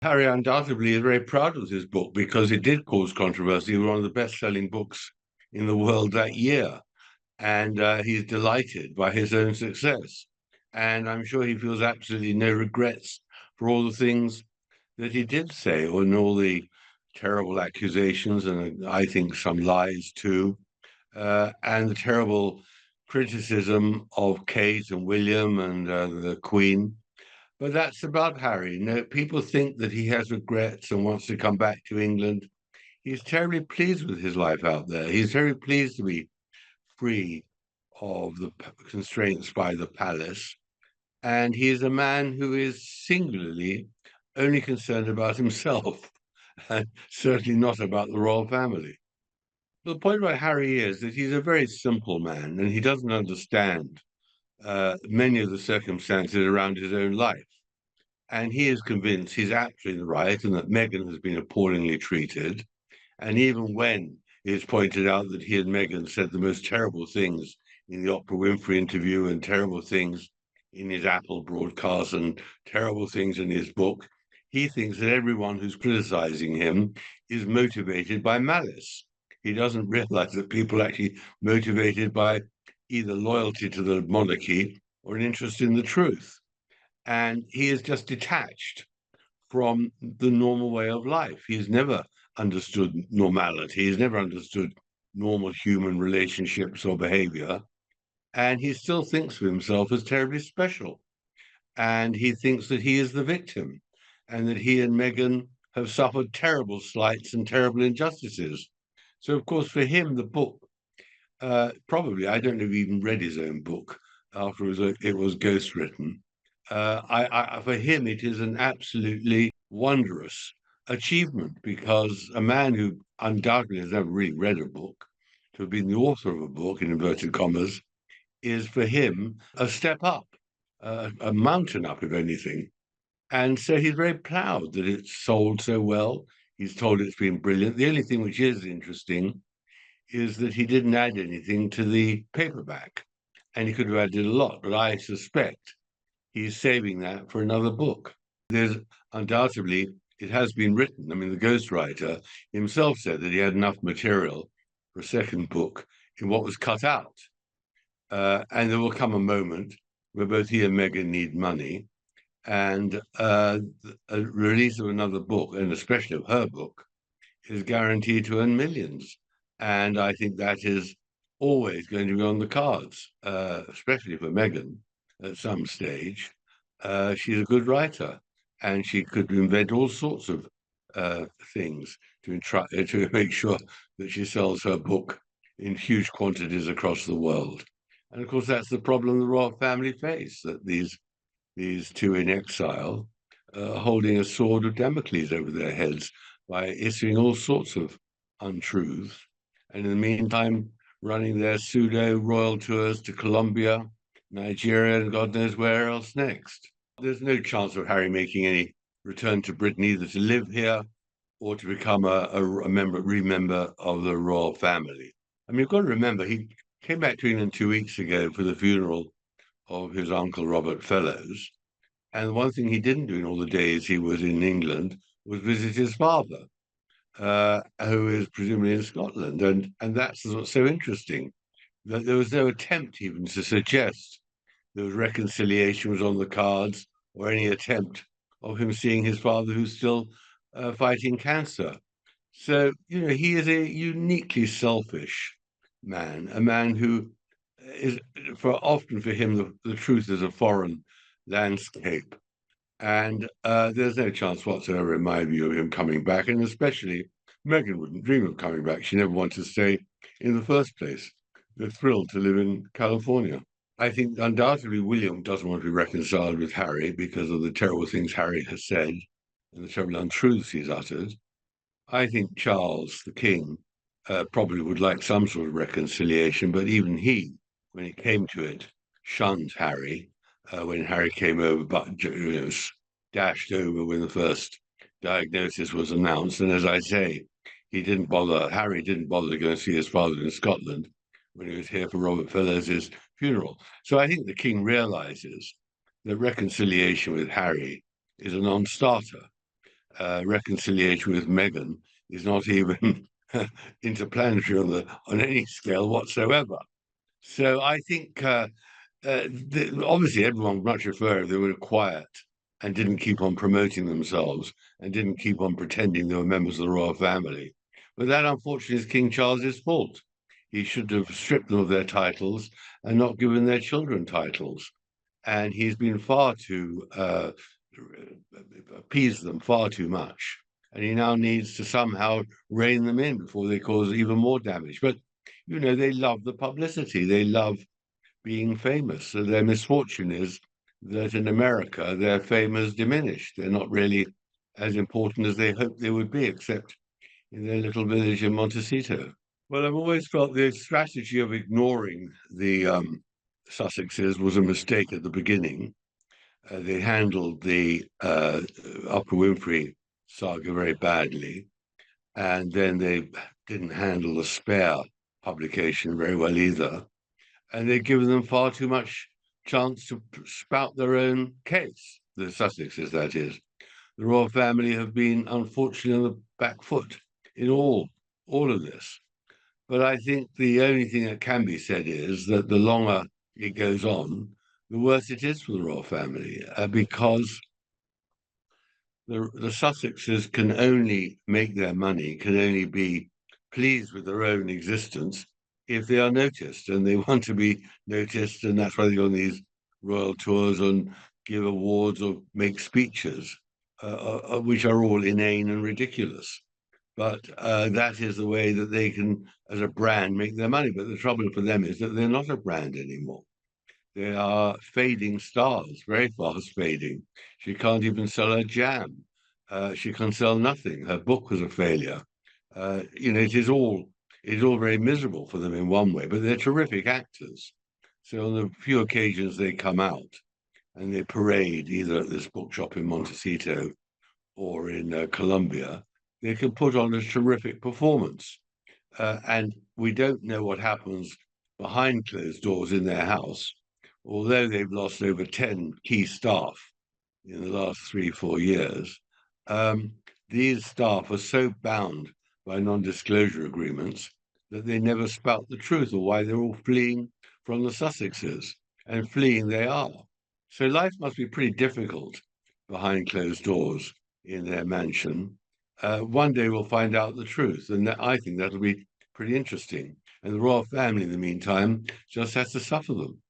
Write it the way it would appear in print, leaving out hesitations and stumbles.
Harry undoubtedly is very proud of his book because it did cause controversy. It was one of the best-selling books in the world that year, and he's delighted by his own success. And I'm sure he feels absolutely no regrets for all the things that he did say, and all the terrible accusations, and I think some lies too, and the terrible criticism of Kate and William and the Queen. But that's about Harry. No, people think that he has regrets and wants to come back to England. He's terribly pleased with his life out there. He's very pleased to be free of the constraints by the palace. And he is a man who is singularly only concerned about himself and certainly not about the royal family. The point about Harry is that he's a very simple man and he doesn't understand many of the circumstances around his own life. And he is convinced he's absolutely right and that Meghan has been appallingly treated. And even when it's pointed out that he and Meghan said the most terrible things in the Oprah Winfrey interview and terrible things in his Apple broadcast and terrible things in his book, he thinks that everyone who's criticizing him is motivated by malice. He doesn't realize that people are actually motivated by either loyalty to the monarchy or an interest in the truth. And he is just detached from the normal way of life. He's never understood normality. He's never understood normal human relationships or behavior. And he still thinks of himself as terribly special. And he thinks that he is the victim and that he and Meghan have suffered terrible slights and terrible injustices. So, of course, for him, the book, probably, I don't know if he even read his own book after it was ghostwritten. For him, it is an absolutely wondrous achievement because a man who undoubtedly has never really read a book, to have been the author of a book, in inverted commas, is for him a step up, a mountain up, if anything. And so he's very proud that it's sold so well. He's told it's been brilliant. The only thing which is interesting is that he didn't add anything to the paperback, and he could have added a lot, but I suspect he's saving that for another book. There's undoubtedly, it has been written. I mean, the ghostwriter himself said that he had enough material for a second book in what was cut out. And there will come a moment where both he and Meghan need money, and a release of another book, and especially of her book, is guaranteed to earn millions. And I think that is always going to be on the cards, especially for Meghan at some stage. She's a good writer, and she could invent all sorts of things to make sure that she sells her book in huge quantities across the world. And of course, that's the problem the royal family face, that these two in exile holding a sword of Damocles over their heads by issuing all sorts of untruths, and in the meantime, running their pseudo royal tours to Colombia, Nigeria, and God knows where else next. There's no chance of Harry making any return to Britain, either to live here or to become a member of the royal family. I mean, you've got to remember, he came back to England 2 weeks ago for the funeral of his uncle Robert Fellows. And the one thing he didn't do in all the days he was in England was visit his father, who is presumably in Scotland. And that's what's so interesting, that there was no attempt even to suggest there was reconciliation was on the cards or any attempt of him seeing his father who's still fighting cancer. So, he is a uniquely selfish man, a man who is often for him, the truth is a foreign landscape. And there's no chance whatsoever, in my view, of him coming back. And especially Meghan wouldn't dream of coming back. She never wanted to stay in the first place. They're thrilled to live in California. I think undoubtedly William doesn't want to be reconciled with Harry because of the terrible things Harry has said and the terrible untruths he's uttered. I think Charles, the king, probably would like some sort of reconciliation, but even he, when it came to it, shunned Harry when Harry came over, but dashed over when the first diagnosis was announced. And as I say, Harry didn't bother to go and see his father in Scotland when he was here for Robert Fellowes' funeral. So I think the king realizes that reconciliation with Harry is a non-starter. reconciliation with Meghan is not even interplanetary on any scale whatsoever. So I think obviously everyone would much prefer if they were quiet and didn't keep on promoting themselves and didn't keep on pretending they were members of the royal family. But that, unfortunately, is King Charles's fault. He should have stripped them of their titles and not given their children titles. And he's been far too appeased them far too much. And he now needs to somehow rein them in before they cause even more damage. But, they love the publicity. They love being famous. So their misfortune is that in America, their fame has diminished. They're not really as important as they hoped they would be, except in their little village in Montecito. Well, I've always felt the strategy of ignoring the Sussexes was a mistake at the beginning. They handled the Oprah Winfrey saga very badly, and then they didn't handle the Spare publication very well either. And they've given them far too much chance to spout their own case, the Sussexes, that is. The royal family have been, unfortunately, on the back foot in all of this. But I think the only thing that can be said is that the longer it goes on, the worse it is for the royal family, because the Sussexes can only make their money, can only be pleased with their own existence if they are noticed, and they want to be noticed, and that's why they go on these royal tours and give awards or make speeches, which are all inane and ridiculous. But that is the way that they can, as a brand, make their money. But the trouble for them is that they're not a brand anymore. They are fading stars, very fast fading. She can't even sell her jam. She can sell nothing. Her book was a failure. It is all very miserable for them in one way, but they're terrific actors. So on the few occasions they come out and they parade either at this bookshop in Montecito or in Colombia, they can put on a terrific performance. And we don't know what happens behind closed doors in their house, although they've lost over 10 key staff in the last 3-4 years. These staff are so bound by non-disclosure agreements that they never spout the truth of why they're all fleeing from the Sussexes, and fleeing they are. So life must be pretty difficult behind closed doors in their mansion. One day we'll find out the truth, and I think that'll be pretty interesting. And the royal family, in the meantime, just has to suffer them.